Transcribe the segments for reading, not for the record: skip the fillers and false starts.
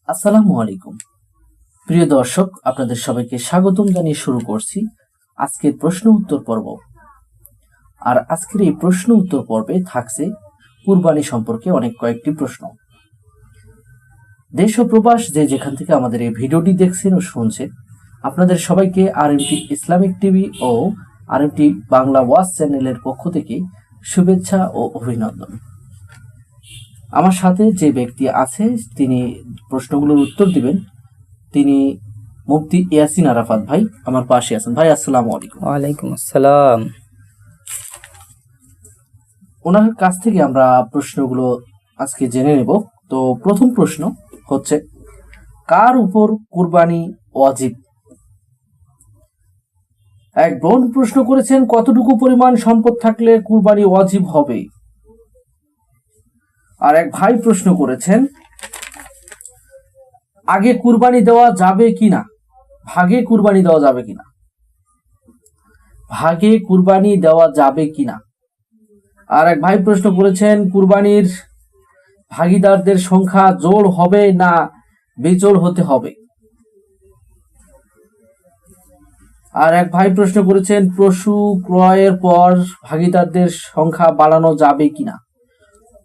আসসালামু আলাইকুম প্রিয় দর্শক, আপনাদের সবাইকে স্বাগতম জানিয়ে শুরু করছি আজকের প্রশ্ন উত্তর পর্ব। আর আজকের এই প্রশ্ন উত্তর পর্বে থাকছে কুরবানি সম্পর্কে অনেক কয়েকটি প্রশ্ন। দেশ ও প্রবাস যে যেখান থেকে আমাদের এই ভিডিওটি দেখছেন ও শুনছেন, আপনাদের সবাইকে আরএমটি ইসলামিক টিভি ও আরএমটি বাংলা ওয়াচ চ্যানেলের পক্ষ থেকে শুভেচ্ছা ও অভিনন্দন। আমার সাথে যে ব্যক্তি আছে তিনি প্রশ্নগুলোর উত্তর দিবেন, তিনি মুফতি ইয়াসিন আরাফাত ভাই আমার পাশে আছেন। ভাই আসসালামু আলাইকুম। ওয়ালাইকুম আসসালাম। ওনার কাছ থেকে আমরা প্রশ্নগুলো আজকে জেনে নেব। তো প্রথম প্রশ্ন হচ্ছে, কার উপর কুরবানি ওয়াজিব? এক বোন প্রশ্ন করেছেন, কতটুকু পরিমাণ সম্পদ থাকলে কুরবানি ওয়াজিব হবে? আর এক ভাই প্রশ্ন করেছেন, আগে কুরবানি দেওয়া যাবে কিনা, ভাগে কুরবানি দেওয়া যাবে কিনা, ভাগে কুরবানি দেওয়া যাবে কিনা। আর এক ভাই প্রশ্ন করেছেন, কুরবানির ভাগিদারদের সংখ্যা জোড় হবে না বেজোড় হতে হবে। আর এক ভাই প্রশ্ন করেছেন, পশু ক্রয়ের পর ভাগিদারদের সংখ্যা বাড়ানো যাবে কিনা,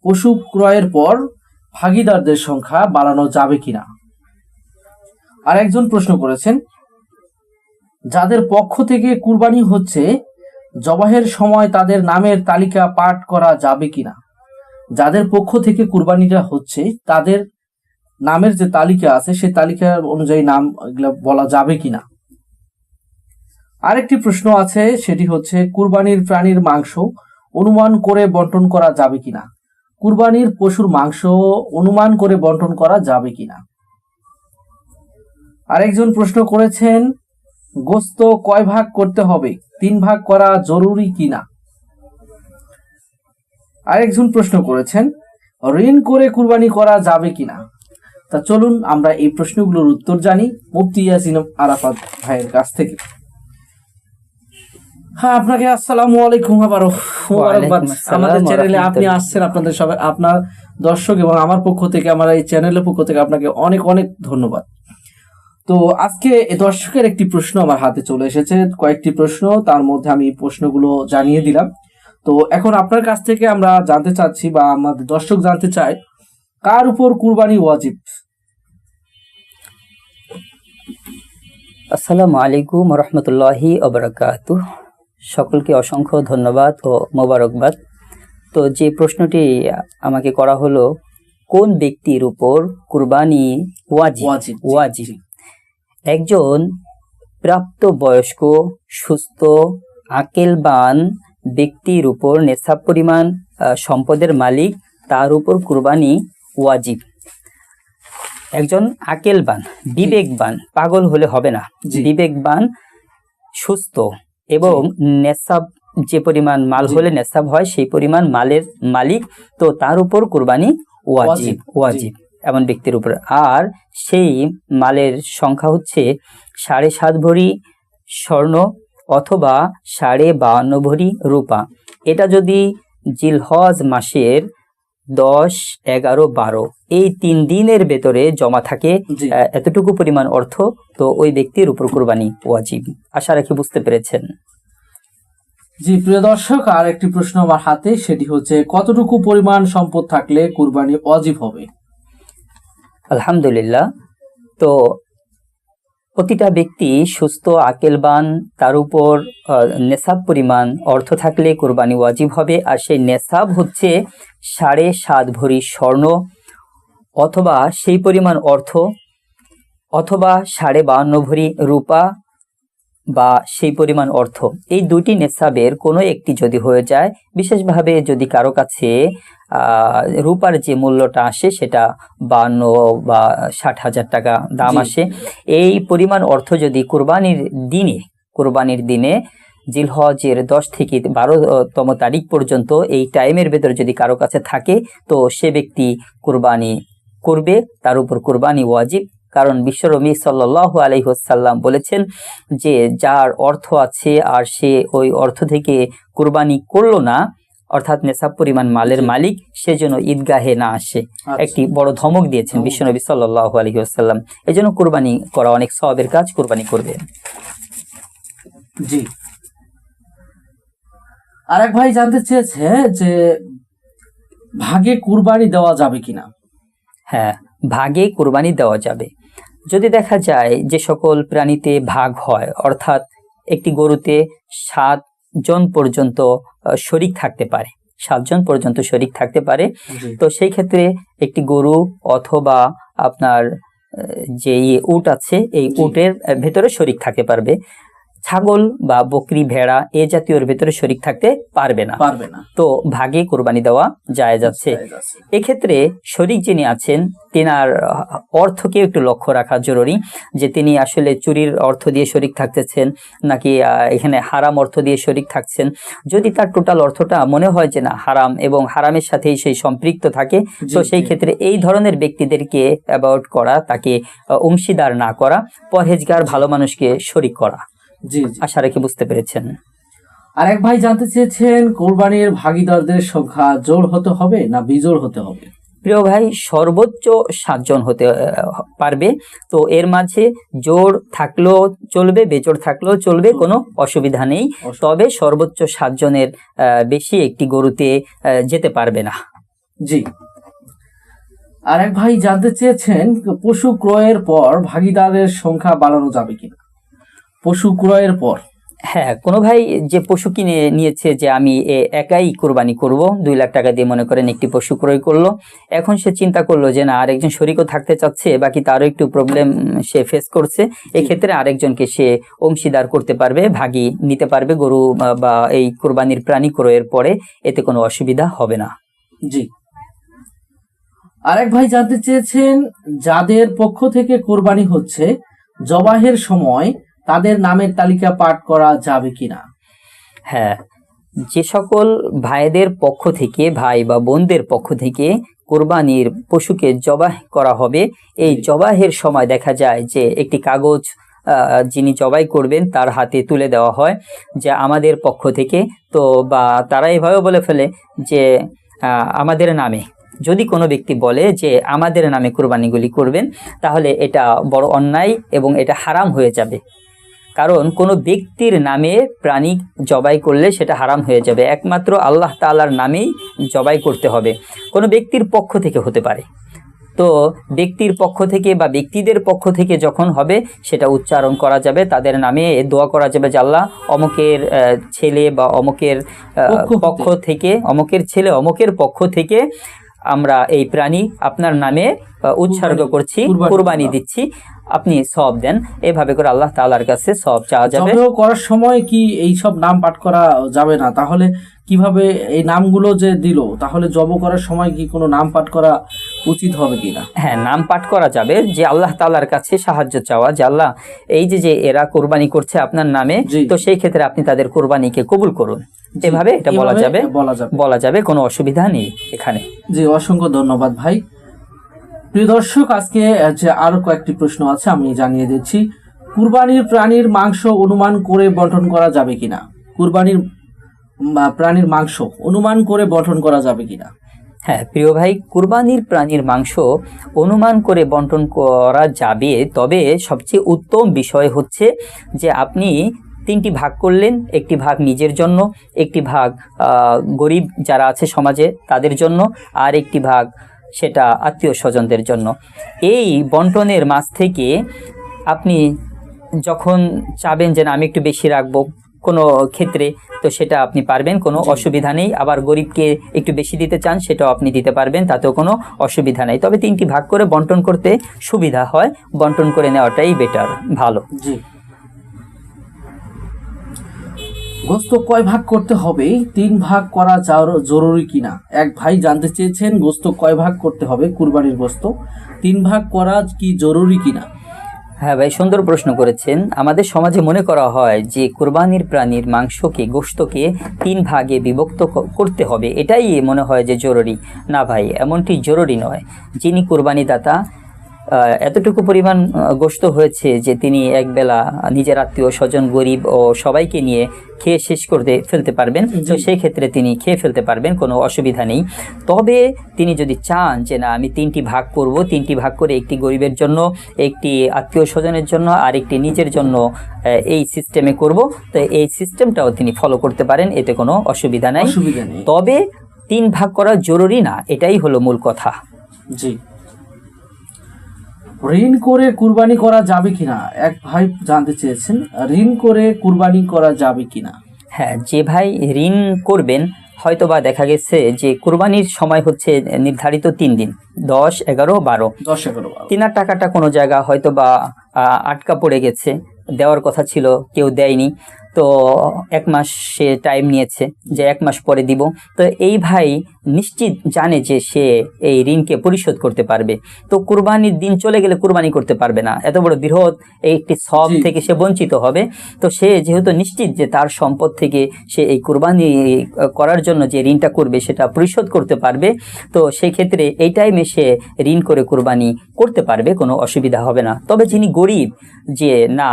পশু ক্রয়ের পর ভাগিদারদের সংখ্যা বাড়ানো যাবে কিনা। আর একজন প্রশ্ন করেছেন, যাদের পক্ষ থেকে কুরবানি হচ্ছে জবাহের সময় তাদের নামের তালিকা পাঠ করা যাবে কিনা। যাদের পক্ষ থেকে কুরবানিটা হচ্ছে তাদের নামের যে তালিকা আছে সেই তালিকা অনুযায়ী নাম এগুলো বলা যাবে কিনা। আরেকটি প্রশ্ন আছে, সেটি হচ্ছে, কুরবানির প্রাণীর মাংস অনুমান করে বন্টন করা যাবে কিনা। কুরবানির পশুর মাংস অনুমান করে বন্টন করা যাবে কিনা। আরেকজন প্রশ্ন করেছেন, গোশত কয় ভাগ করতে হবে, 3 ভাগ করা জরুরি কিনা। আরেকজন প্রশ্ন করেছেন, ঋণ করে কুরবানি করা যাবে কিনা। তা চলুন আমরা এই প্রশ্নগুলোর উত্তর জানি মুফতি ইয়াসিন আরাফাত ভাইয়ের কাছ থেকে। হ্যাঁ, আপনাকে আসসালামু আলাইকুম, আবারও মোবারকবাদ। আমাদের চ্যানেলে আপনি আসছেন, আপনাদের সবাই, আপনার দর্শক এবং আমার পক্ষ থেকে, আমার এই চ্যানেলের পক্ষ থেকে আপনাকে অনেক অনেক ধন্যবাদ। তো আজকে দর্শকের একটি প্রশ্ন আমার হাতে চলে এসেছে, কয়েকটি প্রশ্ন, তার মধ্যে আমি প্রশ্নগুলো জানিয়ে দিলাম। তো এখন আপনার কাছ থেকে আমরা জানতে চাচ্ছি, বা আমাদের দর্শক জানতে চায়, কার উপর কুরবানি ওয়াজিব? আসসালামু আলাইকুম রহমতুল্লাহি ওবারাকাতুহ। সকলকে অসংখ্য ধন্যবাদ ও মোবারকবাদ। তো যে প্রশ্নটি আমাকে করা হলো, কোন ব্যক্তির উপর কুরবানি ওয়াজিব? একজন প্রাপ্ত বয়স্ক সুস্থ আকেলবান ব্যক্তির উপর নেশাব পরিমাণ সম্পদের মালিক, তার উপর কুরবানি ওয়াজিব। একজন আকেলবান, বিবেকবান, পাগল হলে হবে না, বিবেকবান সুস্থ এবং নেশাব, যে পরিমাণ মাল হলে নেশাব হয় সেই পরিমাণ মালের মালিক, তো তার উপর কুরবানি ওয়াজিব এমন ব্যক্তির উপর। আর সেই মালের সংখ্যা হচ্ছে 7.5 ভরি স্বর্ণ অথবা 52.5 ভরি রূপা। এটা যদি জিলহজ মাসের 10, 11, 12 এই 3 দিনের ভেতরে জমা থাকে এতটুকু পরিমাণ অর্থ, তো ওই ব্যক্তির উপর কুরবানি ওয়াজিব। আশা রাখি বুঝতে পেরেছেন। জি প্রিয় দর্শক, আর একটি প্রশ্ন আমার হাতে, সেটি হচ্ছে, কতটুকু পরিমাণ সম্পদ থাকলে কুরবানি ওয়াজিব হবে? আলহামদুলিল্লাহ। তো প্রতিটা ব্যক্তি সুস্থ আকেলবান, তার উপর নেশাব পরিমাণ অর্থ থাকলে কুরবানি ওয়াজিব হবে। আর সেই নেশাব হচ্ছে 7.5 ভরি স্বর্ণ অথবা সেই পরিমাণ অর্থ, অথবা 52.5 ভরি রূপা বা সেই পরিমাণ অর্থ। এই দুটি নেশাবের কোনো একটি যদি হয়ে যায়, বিশেষভাবে যদি কারো কাছে রূপার যে মূল্যটা আসে সেটা 52 বা 60,000 টাকা দাম আসে, এই পরিমাণ অর্থ যদি কুরবানির দিনে জিলহজের 10 থেকে 12তম তারিখ পর্যন্ত এই টাইমের ভেতরে যদি কারো কাছে থাকে, তো সে ব্যক্তি কুরবানি করবে, তার উপর কুরবানি ওয়াজিব। কারণ বিশ্বনবী সাল্লাল্লাহু আলাইহি ওয়াসাল্লাম বলেছেন যে যার অর্থ আছে আর সে ওই অর্থ থেকে কুরবানি করলো না, অর্থাৎ নেশাব পরিমাণ মালের মালিক সেজন্য ঈদগাহে না আসে, একটি বড় ধমক দিয়েছেন বিশ্বনবী সাল্লাল্লাহু আলাইহি ওয়াসাল্লাম। এজন্য কুরবানি করা অনেক সওয়াবের কাজ, কুরবানি করবে। জি, আরেক ভাই জানতে চেয়েছে যে ভাগে কুরবানি দেওয়া যাবে কিনা। হ্যাঁ, ভাগে কুরবানি দেওয়া যাবে। যদি দেখা যায় যে সকল প্রাণীতে ভাগ হয়, অর্থাৎ একটি গরুতে 7 জন পর্যন্ত শরীক থাকতে পারে, 7 জন পর্যন্ত শরীক থাকতে পারে, তো সেই ক্ষেত্রে একটি গরু অথবা আপনার যে উট আছে এই উটের ভেতরে শরীক থাকতে পারবে। ছাগল বা বকরি, ভেড়া এ জাতীয়র ভেতরে শরীক থাকতে পারবে না। তো ভাগে কুরবানি দেওয়া জায়েজ আছে। এক্ষেত্রে শরীক যিনি আছেন তেনার অর্থকে একটু লক্ষ্য রাখা জরুরি, যে তিনি আসলে চুরির অর্থ দিয়ে শরীক থাকতেছেন নাকি এখানে হারাম অর্থ দিয়ে শরীক থাকছেন। যদি তার টোটাল অর্থটা মনে হয় যে না হারাম এবং হারামের সাথেই সেই সম্পৃক্ত থাকে, তো সেই ক্ষেত্রে এই ধরনের ব্যক্তিদেরকে অ্যাভয়েড করা, তাকে অংশীদার না করা, পরহেজগার ভালো মানুষকে শরীক করা। জি, আশা রাখি বুঝতে পেরেছেন। আরেক ভাই জানতে চেয়েছেন কোরবানির ভাগীদারদের সংখ্যা জোড় হতে হবে না বিজোড় হতে হবে। প্রিয় ভাই, সর্বোচ্চ 7 জন হতে পারবে। তো এর মাঝে জোড় থাকলেও চলবে, বেজোড় থাকলেও চলবে, কোনো অসুবিধা নেই। তবে সর্বোচ্চ 7 জনের বেশি একটি গরুতে যেতে পারবে না। জি, আরেক ভাই জানতে চেয়েছেন পশু ক্রয়ের পর ভাগীদারের সংখ্যা বাড়ানো যাবে কিনা। পশু ক্রয়ের পর, হ্যাঁ, কোনো ভাই যে পশু কিনে নিয়েছে যে আমি একাই কুরবানি করব, 2 লাখ টাকা দিয়ে মনে করেন একটি পশু ক্রয় করলো, এখন সে চিন্তা করলো যে না আরেকজন শরীকও থাকতে চাচ্ছে, বাকি তারও একটু প্রবলেম সে ফেস করছে, এক্ষেত্রে আরেকজনকে সে অংশীদার করতে পারবে, ভাগী নিতে পারবে গরু বা এই কুরবানির প্রাণী ক্রয়ের পরে, এতে কোনো অসুবিধা হবে না। জি, আরেক ভাই জানতে চেয়েছেন যাদের পক্ষ থেকে কোরবানি হচ্ছে জবাহের সময় তাদের নামের তালিকা পাঠ করা যাবে কিনা। হ্যাঁ, যে সকল ভাইদের পক্ষ থেকে, ভাই বা বোনদের পক্ষ থেকে কোরবানির পশুকে জবাহ করা হবে, এই জবাহের সময় দেখা যায় যে একটি কাগজ যিনি জবাই করবেন তার হাতে তুলে দেওয়া হয় যে আমাদের পক্ষ থেকে, তো বা তারা এভাবে বলে ফেলে যে আমাদের নামে। যদি কোনো ব্যক্তি বলে যে আমাদের নামে কোরবানিগুলি করবেন, তাহলে এটা বড় অন্যায় এবং এটা হারাম হয়ে যাবে। কারণ কোনো ব্যক্তির নামে প্রাণী জবাই করলে সেটা হারাম হয়ে যাবে, একমাত্র আল্লাহ তাআলার নামেই জবাই করতে হবে। কোনো ব্যক্তির পক্ষ থেকে হতে পারে, তো ব্যক্তির পক্ষ থেকে বা ব্যক্তিদের পক্ষ থেকে যখন হবে সেটা উচ্চারণ করা যাবে, তাদের নামে দোয়া করা যাবে যে আল্লাহ অমুকের ছেলে বা অমুকের পক্ষ থেকে, অমুকের ছেলে অমুকের পক্ষ থেকে আমরা এই প্রাণী আপনার নামে উৎসর্গ করছি, কুরবানি দিচ্ছি, আপনি সওয়াব দেন। এভাবে করে আল্লাহ তাআলার কাছে সওয়াব চাওয়া যাবে। জবাই করার সময় কি এই সব নাম পাঠ করা যাবে না? তাহলে কিভাবে এই নামগুলো যে দিল, তাহলে জবাই করার সময় কি কোনো নাম পাঠ করা উচিত হবে কিনা? হ্যাঁ, নাম পাঠ করা যাবে, যে আল্লাহ তাআলার কাছে সাহায্য চাওয়া যে আল্লাহ এই যে এরা কোরবানি করছে আপনার নামে, তো সেই ক্ষেত্রে আপনি তাদের কোরবানিকে কবুল করুন, এভাবে এটা বলা যাবে, কোনো অসুবিধা নেই এখানে। জি, অসংখ্য ধন্যবাদ ভাই। প্রিয় দর্শক, আজকে যে আরো কয়েকটি প্রশ্ন আছে আমি জানিয়ে দিচ্ছি। কুরবানির প্রাণীর মাংস অনুমান করে বন্টন করা যাবে কিনা। কুরবানির প্রাণীর মাংস অনুমান করে বন্টন করা যাবে কিনা। হ্যাঁ প্রিয় ভাই, কুরবানির প্রাণীর মাংস অনুমান করে বন্টন করা যাবে, তবে সবচেয়ে উত্তম বিষয় হচ্ছে যে আপনি 3টি ভাগ করলেন, একটি ভাগ নিজের জন্য, একটি ভাগ গরিব যারা আছে সমাজে তাদের জন্য, আর একটি ভাগ সেটা আত্মীয় স্বজনদের জন্য। এই বন্টনের মাঝ থেকে আপনি যখন চাবেন যে না আমি একটু বেশি রাখবো কোনো ক্ষেত্রে, তো সেটা আপনি পারবেন, কোনো অসুবিধা নেই। আবার গরিবকে একটু বেশি দিতে চান সেটাও আপনি দিতে পারবেন, তাতেও কোনো অসুবিধা নেই। তবে 3টি ভাগ করে বন্টন করতে সুবিধা হয়, বন্টন করে নেওয়াটাই বেটার, ভালো। জি, গোস্ত কয় ভাগ করতে হবে? 3 ভাগ করা জরুরি কিনা। এক ভাই জানতে চেয়েছেন গোস্ত কয় ভাগ করতে হবে, কুরবানির গোস্ত 3 ভাগ করা কি জরুরি কিনা। হ্যাঁ ভাই, সুন্দর প্রশ্ন করেছেন। আমাদের সমাজে মনে করা হয় যে কুরবানির প্রাণীর মাংসকে, গোশতকে 3 ভাগে বিভক্ত করতে হবে, এটাই মনে হয় যে জরুরি। না ভাই, এমনটি জরুরি নয়। যিনি কুরবানি দাতা এতটুকু পরিমাণ গোশত হয়েছে যে তিনি একবেলা নিজের আত্মীয় স্বজন গরিব ও সবাইকে নিয়ে খেয়ে শেষ করতে ফেলতে পারবেন। তো সেই ক্ষেত্রে তিনি খেয়ে ফেলতে পারবেন, কোনো অসুবিধা নেই। তবে তিনি যদি চান যে না আমি 3টি ভাগ করব, 3টি ভাগ করে একটি গরিবের জন্য, একটি আত্মীয় স্বজনের জন্য, আর একটি নিজের জন্য, এই সিস্টেমে করব, তো এই সিস্টেমটাও তিনি ফলো করতে পারেন, এতে কোনো অসুবিধা নাই। তবে 3 ভাগ করা জরুরি না, এটাই হলো মূল কথা। জি। ঋণ করে কুরবানি করা যাবে কিনা, এক ভাই জানতে চেয়েছেন, ঋণ করে কুরবানি করা যাবে কিনা। হ্যাঁ, যে ভাই ঋণ করবেন, হয়তোবা দেখা গেছে যে কুরবানির সময় হচ্ছে নির্ধারিত 3 দিন, 10, 11, 12। 10, 11, 12। তিনার টাকাটা কোনো জায়গা হয়তোবা আটকা পড়ে গেছে, দেওয়ার কথা ছিল কেউ দেয়নি, তো 1 মাস সে টাইম নিয়েছে যে 1 মাস পরে দিব। তো এই ভাই নিশ্চিত জানে যে সে এই ঋণকে পরিশোধ করতে পারবে। তো কুরবানির দিন চলে গেলে কুরবানি করতে পারবে না, এত বড় বৃহৎ একটি সব থেকে সে বঞ্চিত হবে। তো সে যেহেতু নিশ্চিত যে তার সম্পদ থেকে সে এই কুরবানি করার জন্য যে ঋণটা করবে সেটা পরিশোধ করতে পারবে, তো সেই ক্ষেত্রে এই টাইমে সে ঋণ করে কুরবানি করতে পারবে, কোনো অসুবিধা হবে না। তবে যিনি গরিব, যে না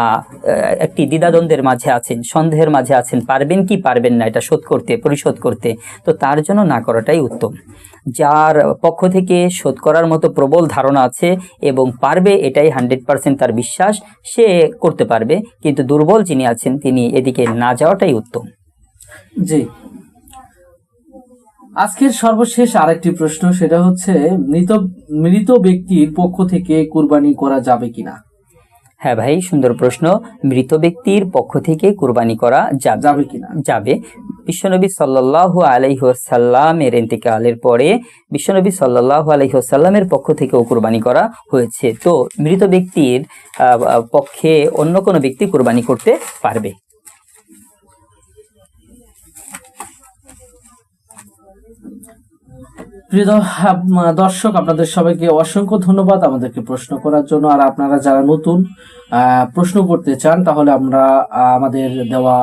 একটি দ্বিধাদ্বন্দ্বের মাঝে আছেন, সন্দেহের মাঝে আছেন, পারবেন কি পারবেন না এটা শোধ করতে, পরিশোধ করতে, তো তার জন্য না করাটাই উত্তম। যার পক্ষ থেকে শোধ করার মতো প্রবল ধারণা আছে এবং পারবে, এটাই 100% তার বিশ্বাস, সে করতে পারবে। কিন্তু দুর্বল যিনি আছেন তিনি এদিকে না যাওয়াটাই উত্তম। জি। আজকের সর্বশেষ আরেকটি প্রশ্ন, সেটা হচ্ছে মৃত ব্যক্তির পক্ষ থেকে কুরবানি করা যাবে কিনা। হ্যাঁ ভাই, সুন্দর প্রশ্ন। মৃত ব্যক্তির পক্ষ থেকে কুরবানি করা যাবে কিনা? যাবে। বিশ্বনবী সাল্লাল্লাহু আলাইহি ওয়াসাল্লামের ইন্তেকালের পরে বিশ্বনবী সাল্লাল্লাহু আলাইহি ওয়াসাল্লামের পক্ষ থেকেও কুরবানি করা হয়েছে। তো মৃত ব্যক্তির পক্ষে অন্য কোনো ব্যক্তি কুরবানি করতে পারবে। প্রিয় দর্শক, আপনাদের সবাইকে অসংখ্য ধন্যবাদ আমাদেরকে প্রশ্ন করার জন্য। আর আপনারা যারা নতুন প্রশ্ন করতে চান, তাহলে আমরা আমাদের দেওয়া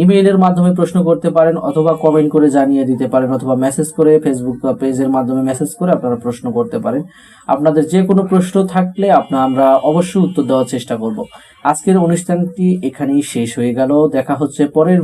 ইমেইলের মাধ্যমে প্রশ্ন করতে পারেন, অথবা কমেন্ট করে জানিয়ে দিতে পারেন, অথবা মেসেজ করে ফেসবুক পেজের মাধ্যমে মেসেজ করে আপনারা প্রশ্ন করতে পারেন। আপনাদের যে কোনো প্রশ্ন থাকলে আমরা অবশ্যই উত্তর দেওয়ার চেষ্টা করব। আজকের অনুষ্ঠানটি এখানেই শেষ হয়ে গেল। দেখা হচ্ছে পরের